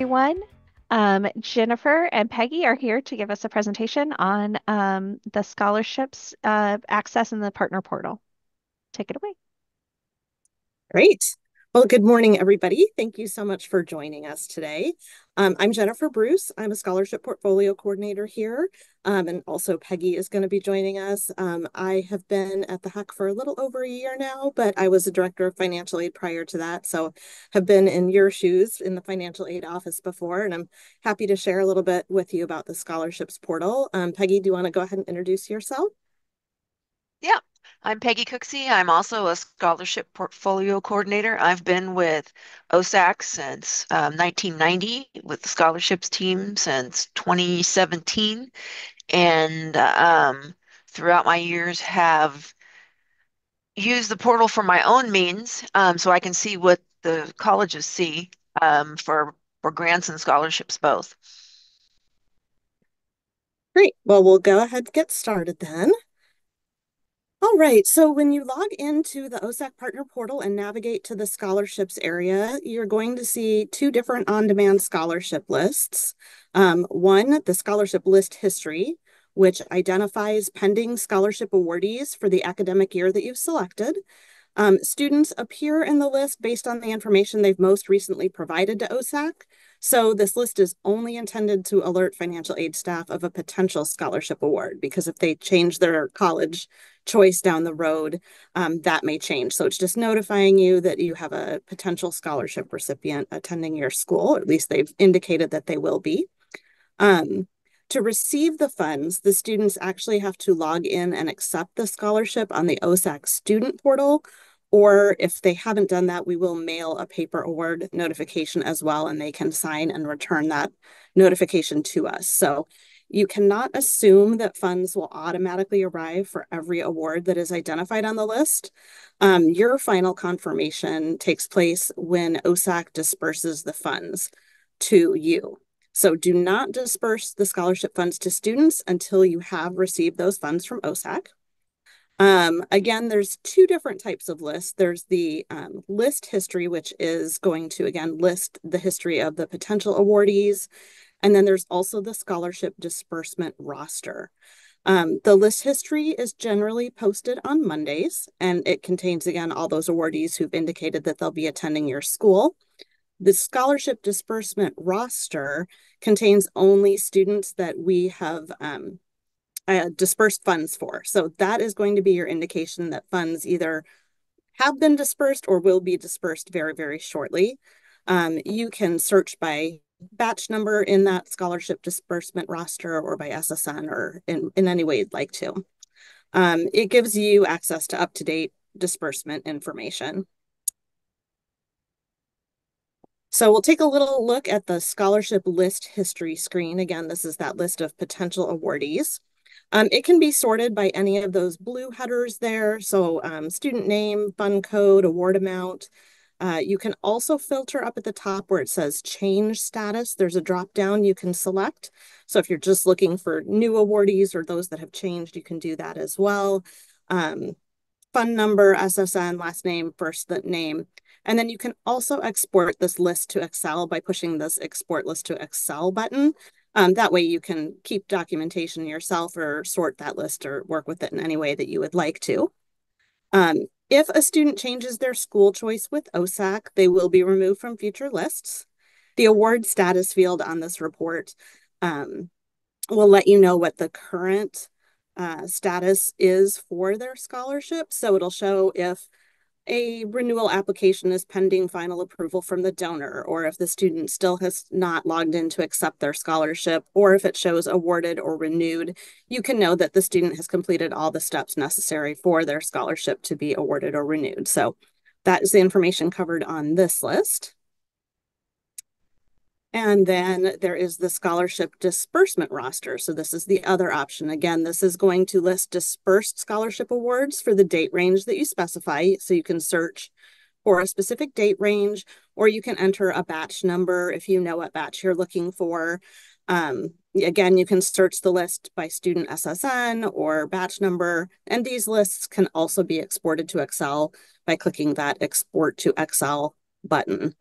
Everyone. Jennifer and Peggy are here to give us a presentation on the scholarships access in the partner portal. Take it away. Great. Well, good morning, everybody. Thank you so much for joining us today. I'm Jennifer Bruce. I'm a scholarship portfolio coordinator here, and also Peggy is going to be joining us. I have been at the HUC for a little over a year now, but I was a director of financial aid prior to that, so have been in your shoes in the financial aid office before, and I'm happy to share a little bit with you about the scholarships portal. Peggy, do you want to go ahead and introduce yourself? Yeah, I'm Peggy Cooksey. I'm also a scholarship portfolio coordinator. I've been with OSAC since 1990, with the scholarships team since 2017, and throughout my years have used the portal for my own means, so I can see what the colleges see for grants and scholarships both. Great. Well, we'll go ahead and get started then. All right, so when you log into the OSAC Partner Portal and navigate to the scholarships area, you're going to see two different on-demand scholarship lists. One, the scholarship list history, which identifies pending scholarship awardees for the academic year that you've selected. Students appear in the list based on the information they've most recently provided to OSAC. So this list is only intended to alert financial aid staff of a potential scholarship award, because if they change their college choice down the road, that may change. So it's just notifying you that you have a potential scholarship recipient attending your school, or at least they've indicated that they will be. Um, to receive the funds, the students actually have to log in and accept the scholarship on the OSAC student portal. Or if they haven't done that, we will mail a paper award notification as well, and they can sign and return that notification to us. So you cannot assume that funds will automatically arrive for every award that is identified on the list. Your final confirmation takes place when OSAC disperses the funds to you. So do not disperse the scholarship funds to students until you have received those funds from OSAC. Again, there's two different types of lists. There's the list history, which is going to, again, list the history of the potential awardees. And then there's also the scholarship disbursement roster. The list history is generally posted on Mondays, and it contains, again, all those awardees who've indicated that they'll be attending your school. The scholarship disbursement roster contains only students that we have dispersed funds for. So that is going to be your indication that funds either have been dispersed or will be dispersed very, very shortly. You can search by batch number in that scholarship disbursement roster, or by SSN, or in any way you'd like to. It gives you access to up-to-date disbursement information. So we'll take a little look at the scholarship list history screen. Again, this is that list of potential awardees. It can be sorted by any of those blue headers there. So student name, fund code, award amount. You can also filter up at the top where it says change status. There's a drop down you can select. So if you're just looking for new awardees or those that have changed, you can do that as well. Fund number, SSN, last name, first name. And then you can also export this list to Excel by pushing this export list to Excel button. That way you can keep documentation yourself, or sort that list, or work with it in any way that you would like to. If a student changes their school choice with OSAC, they will be removed from future lists. The award status field on this report will let you know what the current status is for their scholarship. So it'll show if a renewal application is pending final approval from the donor, or if the student still has not logged in to accept their scholarship, or if it shows awarded or renewed, you can know that the student has completed all the steps necessary for their scholarship to be awarded or renewed. So that is the information covered on this list. And then there is the scholarship disbursement roster. So this is the other option. Again, this is going to list dispersed scholarship awards for the date range that you specify. So you can search for a specific date range, or you can enter a batch number if you know what batch you're looking for. Again, you can search the list by student SSN or batch number, and these lists can also be exported to Excel by clicking that export to Excel button.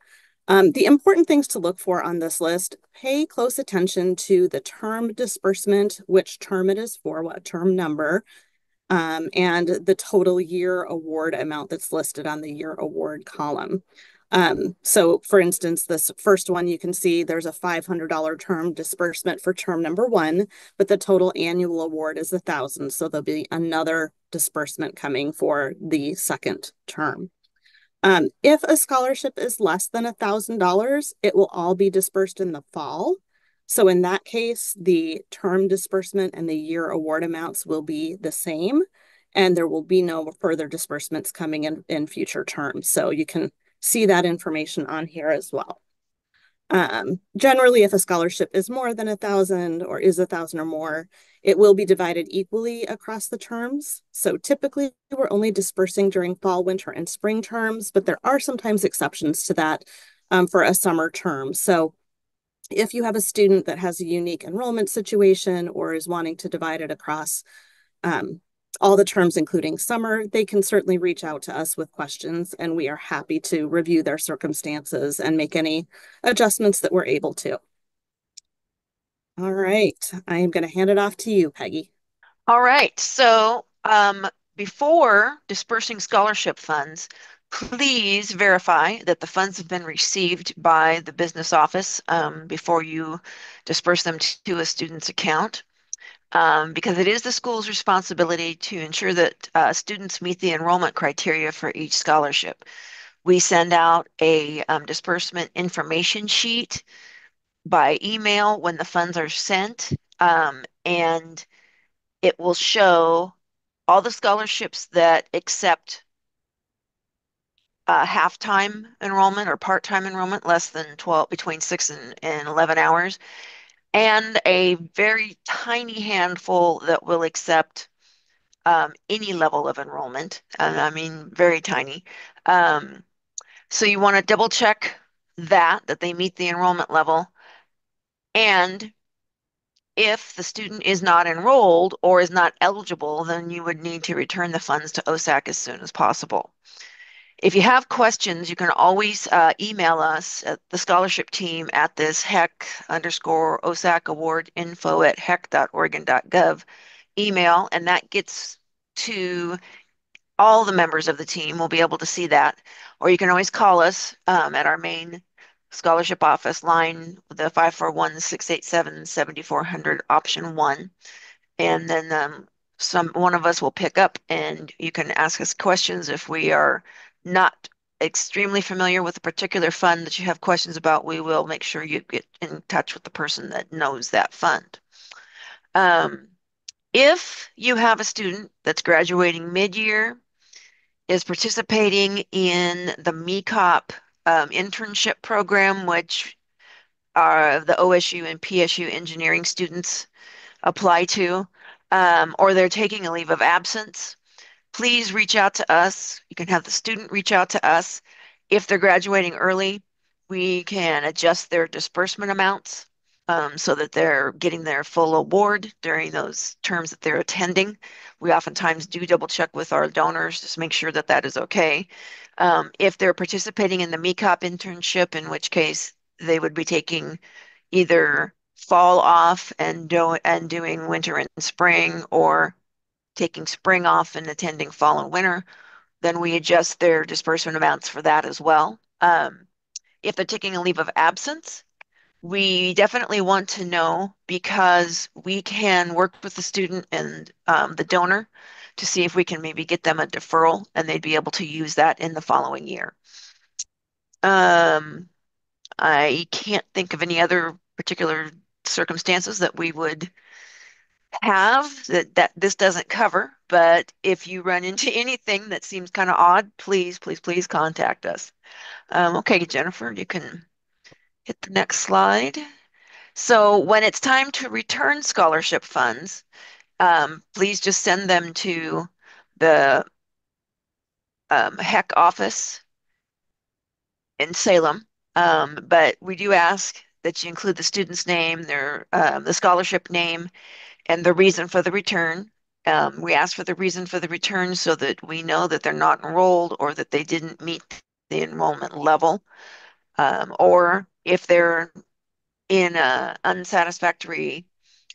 The important things to look for on this list, pay close attention to the term disbursement, which term it is for, what term number, and the total year award amount that's listed on the year award column. So for instance, this first one, you can see there's a $500 term disbursement for term number one, but the total annual award is $1,000. So there'll be another disbursement coming for the second term. If a scholarship is less than $1,000, it will all be dispersed in the fall. So in that case, the term disbursement and the year award amounts will be the same, and there will be no further disbursements coming in future terms. So you can see that information on here as well. Generally, if a scholarship is more than 1,000 or is 1,000 or more, it will be divided equally across the terms. So typically we're only dispersing during fall, winter, and spring terms, but there are sometimes exceptions to that for a summer term. So if you have a student that has a unique enrollment situation or is wanting to divide it across all the terms, including summer, they can certainly reach out to us with questions, and we are happy to review their circumstances and make any adjustments that we're able to. All right, I am going to hand it off to you, Peggy. All right. So before dispersing scholarship funds, please verify that the funds have been received by the business office before you disperse them to a student's account. Because it is the school's responsibility to ensure that students meet the enrollment criteria for each scholarship. We send out a disbursement information sheet by email when the funds are sent, and it will show all the scholarships that accept half-time enrollment or part-time enrollment, less than 12, between 6 and 11 hours, and a very tiny handful that will accept any level of enrollment. I mean, very tiny. So you want to double check that they meet the enrollment level. And if the student is not enrolled or is not eligible, then you would need to return the funds to OSAC as soon as possible. If you have questions, you can always email us at the scholarship team at this HEC_OSAC award info@hec.oregon.gov email, and that gets to all the members of the team. Will be able to see that. Or you can always call us at our main scholarship office line, the 541-687-7400 option 1. And then one of us will pick up and you can ask us questions if we are not extremely familiar with a particular fund that you have questions about. We will make sure you get in touch with the person that knows that fund. If you have a student that's graduating mid-year, is participating in the MECOP internship program, which are the OSU and PSU engineering students apply to, or they're taking a leave of absence, please reach out to us. You can have the student reach out to us. If they're graduating early, we can adjust their disbursement amounts so that they're getting their full award during those terms that they're attending. We oftentimes do double check with our donors to make sure that that is okay. If they're participating in the MECOP internship, in which case they would be taking either fall off and doing winter and spring, or taking spring off and attending fall and winter, then we adjust their disbursement amounts for that as well. If they're taking a leave of absence, we definitely want to know, because we can work with the student and the donor to see if we can maybe get them a deferral and they'd be able to use that in the following year. I can't think of any other particular circumstances that we would have that this doesn't cover, but if you run into anything that seems kind of odd, please, please, please contact us. Okay, Jennifer, you can hit the next slide. So when it's time to return scholarship funds, please just send them to the HEC office in Salem. But we do ask that you include the student's name, the scholarship name, and the reason for the return. We ask for the reason for the return so that we know that they're not enrolled or that they didn't meet the enrollment level. or if they're in a unsatisfactory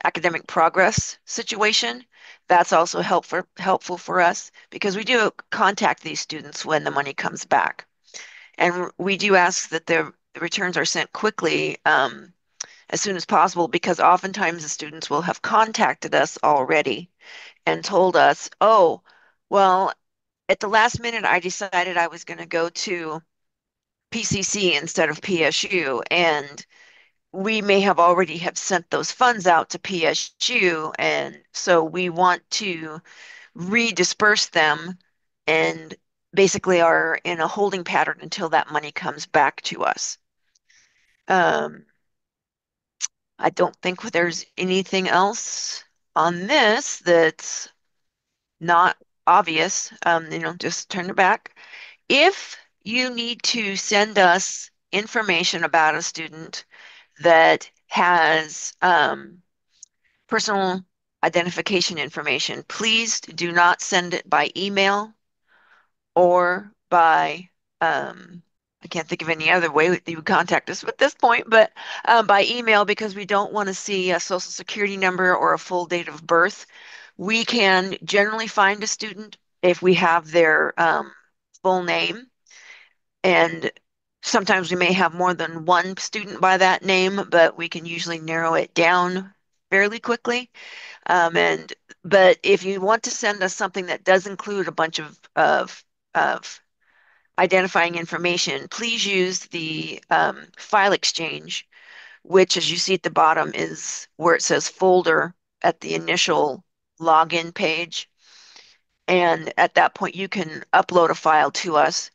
academic progress situation, that's also helpful for us because we do contact these students when the money comes back. And we do ask that the returns are sent quickly, as soon as possible, because oftentimes the students will have contacted us already and told us, oh, well, at the last minute, I decided I was going to go to PCC instead of PSU, and we may have already have sent those funds out to PSU, and so we want to redisperse them and basically are in a holding pattern until that money comes back to us. I don't think there's anything else on this that's not obvious. Just turn it back. If you need to send us information about a student that has personal identification information, please do not send it by email or by, I can't think of any other way that you would contact us at this point, but by email, because we don't want to see a social security number or a full date of birth. We can generally find a student if we have their full name, and sometimes we may have more than one student by that name, but we can usually narrow it down fairly quickly. And but if you want to send us something that does include a bunch of identifying information, please use the file exchange, which, as you see at the bottom, is where it says folder at the initial login page. And at that point, you can upload a file to us.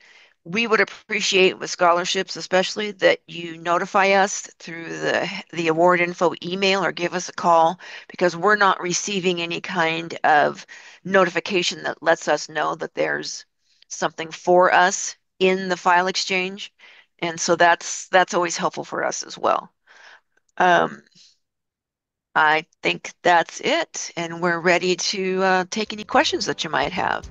We would appreciate with scholarships, especially, that you notify us through the award info email or give us a call, because we're not receiving any kind of notification that lets us know that there's something for us in the file exchange. And so that's always helpful for us as well. I think that's it, and we're ready to take any questions that you might have.